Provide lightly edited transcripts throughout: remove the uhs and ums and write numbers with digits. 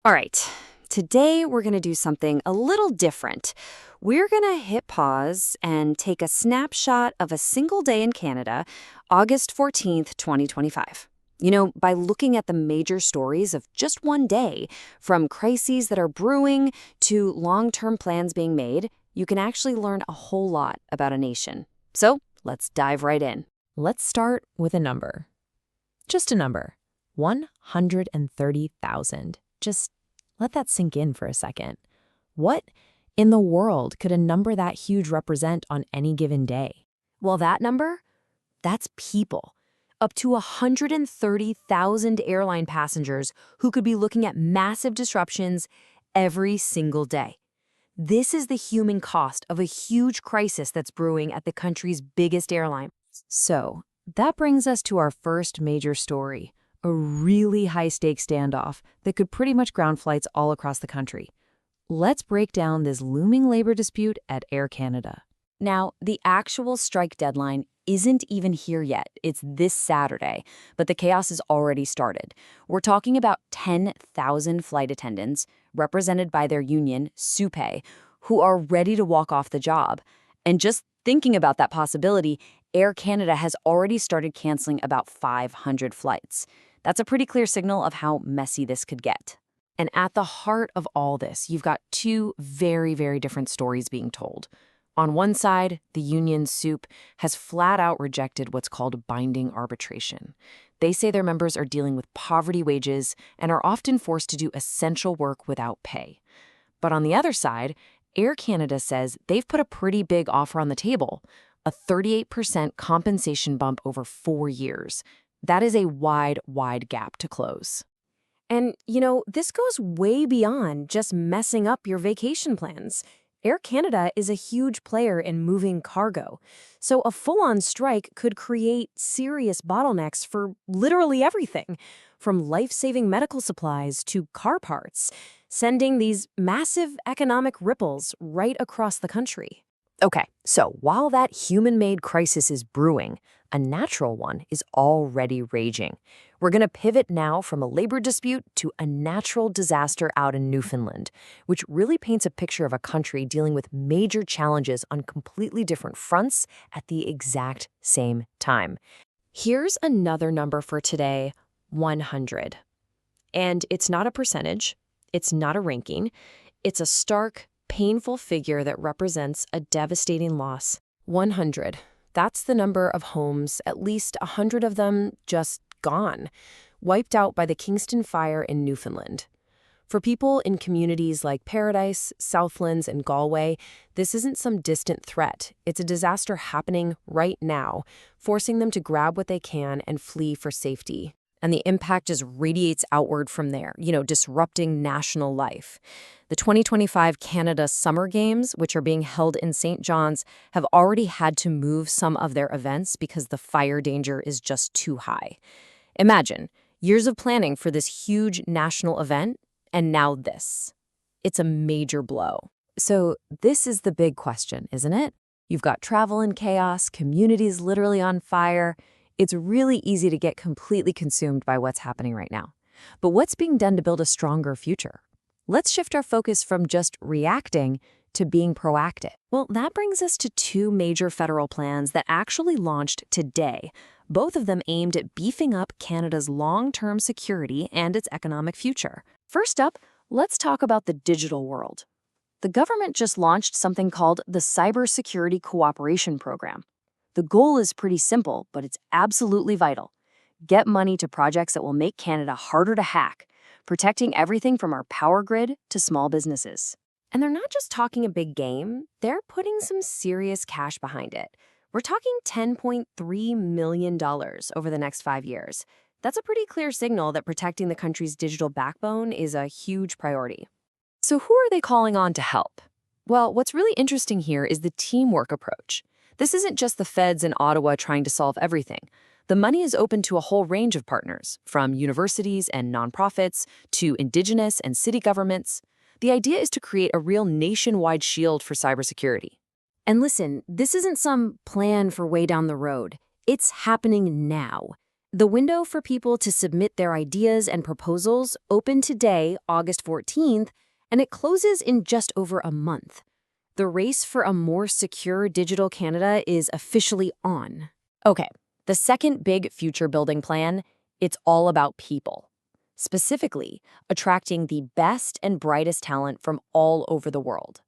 All right, today we're going to do something a little different. We're going to hit pause and take a snapshot of a single day in Canada, August 14th, 2025. By looking at the major stories of just one day, from crises that are brewing to long-term plans being made, you can actually learn a whole lot about a nation. So let's dive right in. Let's start with a number. Just a number. 130,000. Just let that sink in for a second. What in the world could a number that huge represent on any given day? Well, that number, that's people. Up to 130,000 airline passengers who could be looking at massive disruptions every single day. This is the human cost of a huge crisis that's brewing at the country's biggest airline. So, that brings us to our first major story, a really high-stakes standoff that could pretty much ground flights all across the country. Let's break down this looming labor dispute at Air Canada. Now, the actual strike deadline isn't even here yet. It's this Saturday, but the chaos has already started. We're talking about 10,000 flight attendants, represented by their union, SUPE, who are ready to walk off the job. And just thinking about that possibility, Air Canada has already started canceling about 500 flights. That's a pretty clear signal of how messy this could get. And at the heart of all this, you've got two very, very different stories being told. On one side, the union SUPE has flat out rejected what's called binding arbitration. They say their members are dealing with poverty wages and are often forced to do essential work without pay. But on the other side, Air Canada says they've put a pretty big offer on the table, a 38% compensation bump over 4 years. That is a wide, wide gap to close. And, this goes way beyond just messing up your vacation plans. Air Canada is a huge player in moving cargo, so a full-on strike could create serious bottlenecks for literally everything, from life-saving medical supplies to car parts, sending these massive economic ripples right across the country. Okay, so while that human-made crisis is brewing, a natural one is already raging. We're going to pivot now from a labor dispute to a natural disaster out in Newfoundland, which really paints a picture of a country dealing with major challenges on completely different fronts at the exact same time. Here's another number for today, 100. And it's not a percentage, it's not a ranking, it's a stark, painful figure that represents a devastating loss. 100. That's the number of homes, at least 100 of them just gone, wiped out by the Kingston Fire in Newfoundland. For people in communities like Paradise, Southlands, and Galway, this isn't some distant threat. It's a disaster happening right now, forcing them to grab what they can and flee for safety. And the impact just radiates outward from there, disrupting national life. The 2025 Canada Summer Games, which are being held in St. John's, have already had to move some of their events because the fire danger is just too high. Imagine, years of planning for this huge national event, and now this. It's a major blow. So this is the big question, isn't it? You've got travel in chaos, communities literally on fire. It's really easy to get completely consumed by what's happening right now. But what's being done to build a stronger future? Let's shift our focus from just reacting to being proactive. Well, that brings us to two major federal plans that actually launched today, both of them aimed at beefing up Canada's long-term security and its economic future. First up, let's talk about the digital world. The government just launched something called the Cybersecurity Cooperation Program. The goal is pretty simple, but it's absolutely vital. Get money to projects that will make Canada harder to hack, protecting everything from our power grid to small businesses. And they're not just talking a big game, they're putting some serious cash behind it. We're talking $10.3 million over the next 5 years. That's a pretty clear signal that protecting the country's digital backbone is a huge priority. So who are they calling on to help? Well, what's really interesting here is the teamwork approach. This isn't just the feds in Ottawa trying to solve everything. The money is open to a whole range of partners, from universities and nonprofits to Indigenous and city governments. The idea is to create a real nationwide shield for cybersecurity. And listen, this isn't some plan for way down the road. It's happening now. The window for people to submit their ideas and proposals opened today, August 14th, and it closes in just over a month. The race for a more secure digital Canada is officially on. Okay, the second big future-building plan, it's all about people. Specifically, attracting the best and brightest talent from all over the world.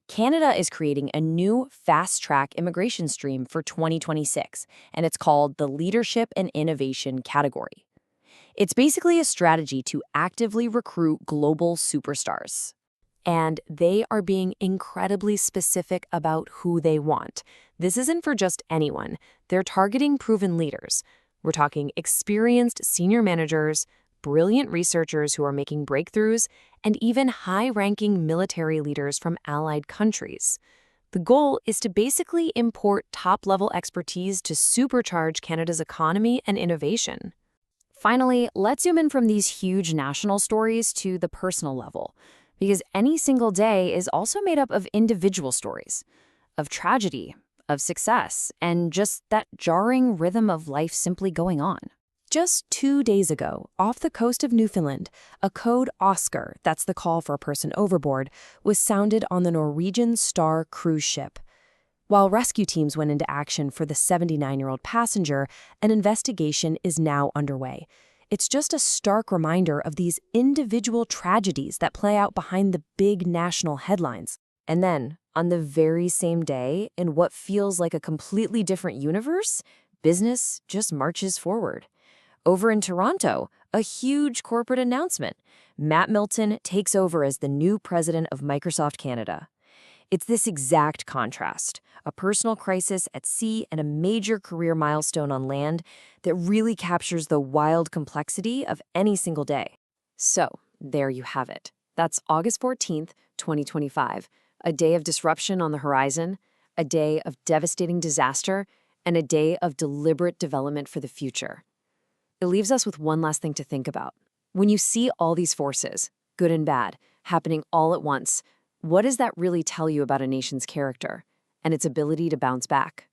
Canada is creating a new fast-track immigration stream for 2026, and it's called the Leadership and Innovation category. It's basically a strategy to actively recruit global superstars. And they are being incredibly specific about who they want. This isn't for just anyone. They're targeting proven leaders. We're talking experienced senior managers, brilliant researchers who are making breakthroughs, and even high-ranking military leaders from allied countries. The goal is to basically import top-level expertise to supercharge Canada's economy and innovation. Finally, let's zoom in from these huge national stories to the personal level, because any single day is also made up of individual stories, of tragedy, of success, and just that jarring rhythm of life simply going on. Just 2 days ago, off the coast of Newfoundland, a code Oscar, that's the call for a person overboard, was sounded on the Norwegian Star cruise ship. While rescue teams went into action for the 79-year-old passenger, an investigation is now underway. It's just a stark reminder of these individual tragedies that play out behind the big national headlines. And then, on the very same day, in what feels like a completely different universe, business just marches forward. Over in Toronto, a huge corporate announcement. Matt Milton takes over as the new president of Microsoft Canada. It's this exact contrast, a personal crisis at sea and a major career milestone on land that really captures the wild complexity of any single day. So, there you have it. That's August 14th, 2025, a day of disruption on the horizon, a day of devastating disaster, and a day of deliberate development for the future. It leaves us with one last thing to think about. When you see all these forces, good and bad, happening all at once, what does that really tell you about a nation's character and its ability to bounce back?